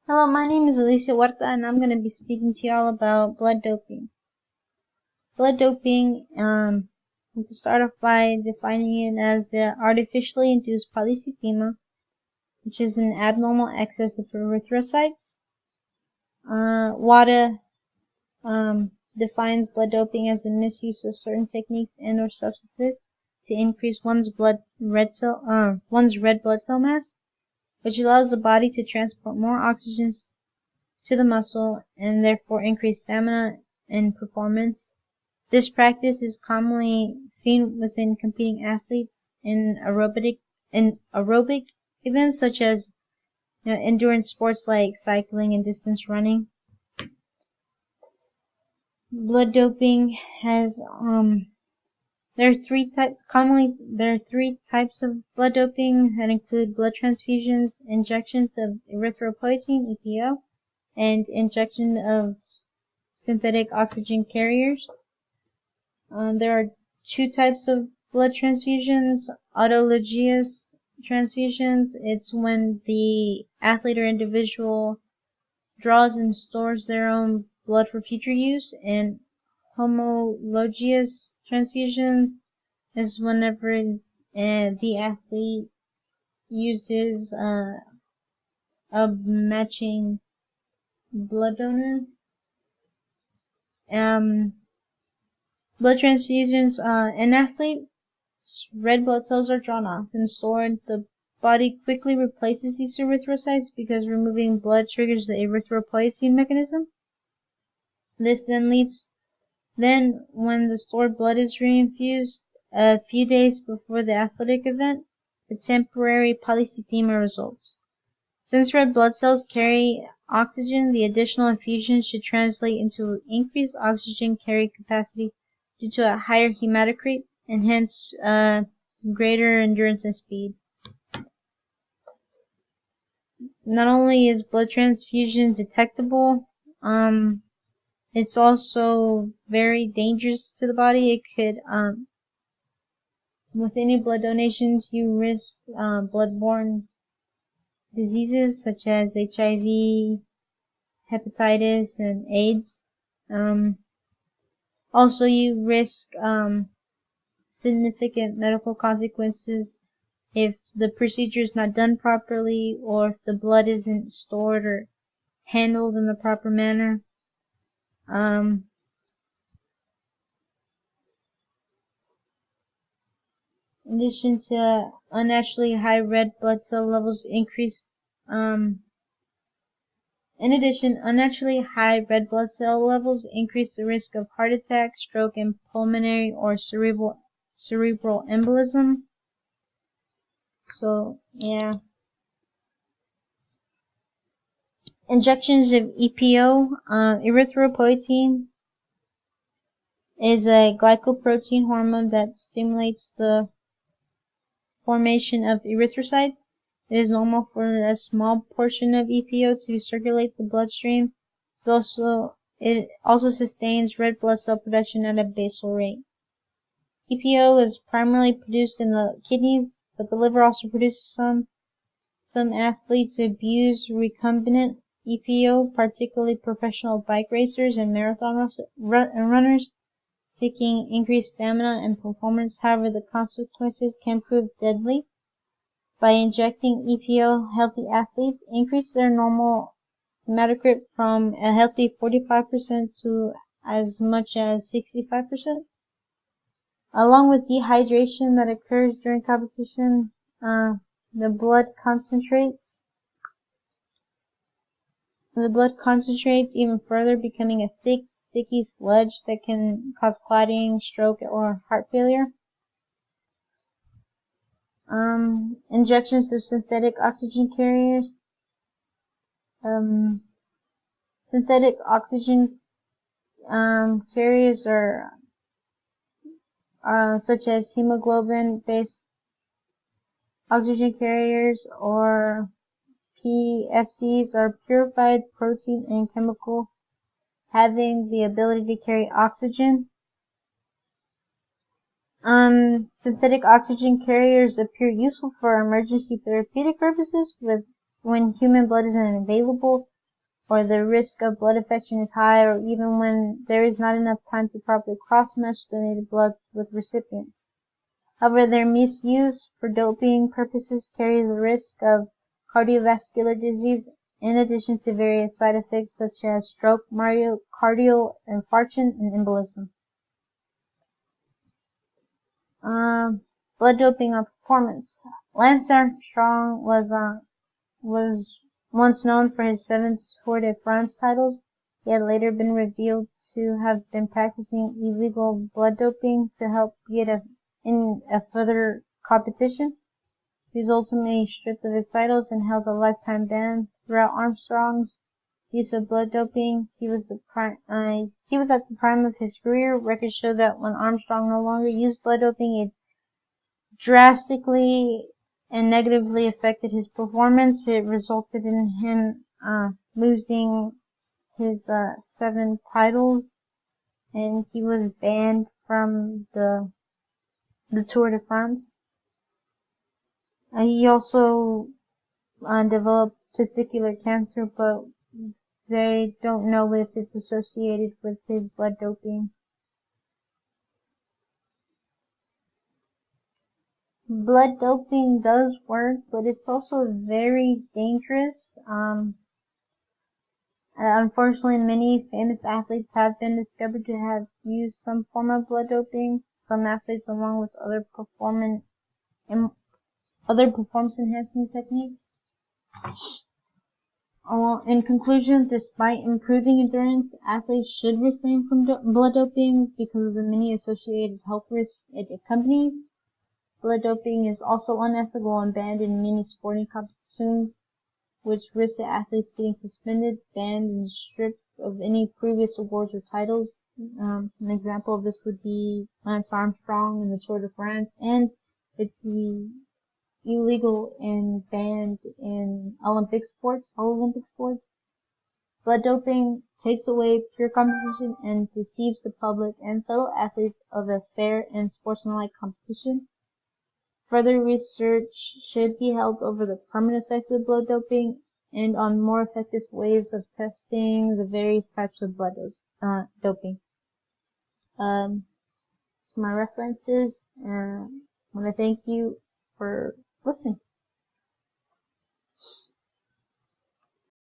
Hello, my name is Alicia and I'm going to be speaking to you all about blood doping. Blood doping, we can start off by defining it as artificially induced polycythemia, which is an abnormal excess of erythrocytes. WADA defines blood doping as the misuse of certain techniques and/or substances to increase one's red blood cell mass, which allows the body to transport more oxygen to the muscle and therefore increase stamina and performance. This practice is commonly seen within competing athletes in aerobic events such as endurance sports like cycling and distance running. Blood doping has there are three types of blood doping that include blood transfusions, injections of erythropoietin (EPO), and injection of synthetic oxygen carriers. There are two types of blood transfusions: autologous transfusions. It's when the athlete or individual draws and stores their own blood for future use, and homologous transfusions is whenever the athlete uses a matching blood donor. Blood transfusions, an athlete's red blood cells are drawn off and stored. The body quickly replaces these erythrocytes because removing blood triggers the erythropoietin mechanism. This then when the stored blood is reinfused a few days before the athletic event, the temporary polycythemia results. Since red blood cells carry oxygen, the additional infusion should translate into increased oxygen carry capacity due to a higher hematocrit and hence greater endurance and speed. Not only is blood transfusion detectable, it's also very dangerous to the body. It could, with any blood donations, you risk bloodborne diseases such as HIV, hepatitis, and AIDS. Also, you risk significant medical consequences if the procedure is not done properly or if the blood isn't stored or handled in the proper manner. In addition to unnaturally high red blood cell levels unnaturally high red blood cell levels increase the risk of heart attack, stroke, and pulmonary or cerebral embolism. So, yeah. Injections of EPO, erythropoietin, is a glycoprotein hormone that stimulates the formation of erythrocytes. It is normal for a small portion of EPO to circulate the bloodstream. It also sustains red blood cell production at a basal rate. EPO is primarily produced in the kidneys, but the liver also produces some. Some athletes abuse recombinant EPO, particularly professional bike racers and marathon runners seeking increased stamina and performance. However, the consequences can prove deadly. By injecting EPO, healthy athletes increase their normal hematocrit from a healthy 45% to as much as 65%. Along with dehydration that occurs during competition, the blood concentrates even further, becoming a thick, sticky sludge that can cause clotting, stroke, or heart failure. Injections of synthetic oxygen carriers. Synthetic oxygen carriers are such as hemoglobin-based oxygen carriers, or PFCs, are purified protein and chemical having the ability to carry oxygen. Synthetic oxygen carriers appear useful for emergency therapeutic purposes when human blood isn't available or the risk of blood infection is high, or even when there is not enough time to properly cross-match donated blood with recipients. However, their misuse for doping purposes carries the risk of cardiovascular disease in addition to various side effects such as stroke, myocardial infarction, and embolism. Blood doping on performance. Lance Armstrong was once known for his 7 Tour de France titles. He had later been revealed to have been practicing illegal blood doping to help get in a further competition. He was ultimately stripped of his titles and held a lifetime ban. Throughout Armstrong's use of blood doping, he was at the prime of his career. Records show that when Armstrong no longer used blood doping, it drastically and negatively affected his performance. It resulted in him losing his 7 titles, and he was banned from the Tour de France. He also developed testicular cancer, but they don't know if it's associated with his blood doping. Blood doping does work, but it's also very dangerous. Unfortunately, many famous athletes have been discovered to have used some form of blood doping. Some athletes, along with other performance enhancing techniques. In conclusion, despite improving endurance, athletes should refrain from blood doping because of the many associated health risks it accompanies. Blood doping is also unethical and banned in many sporting competitions, which risks the athletes getting suspended, banned, and stripped of any previous awards or titles. An example of this would be Lance Armstrong in the Tour de France, and it's illegal and banned in all Olympic sports. Blood doping takes away pure competition and deceives the public and fellow athletes of a fair and sportsmanlike competition. Further research should be held over the permanent effects of blood doping and on more effective ways of testing the various types of blood doping. So my references, I want to thank you for listening.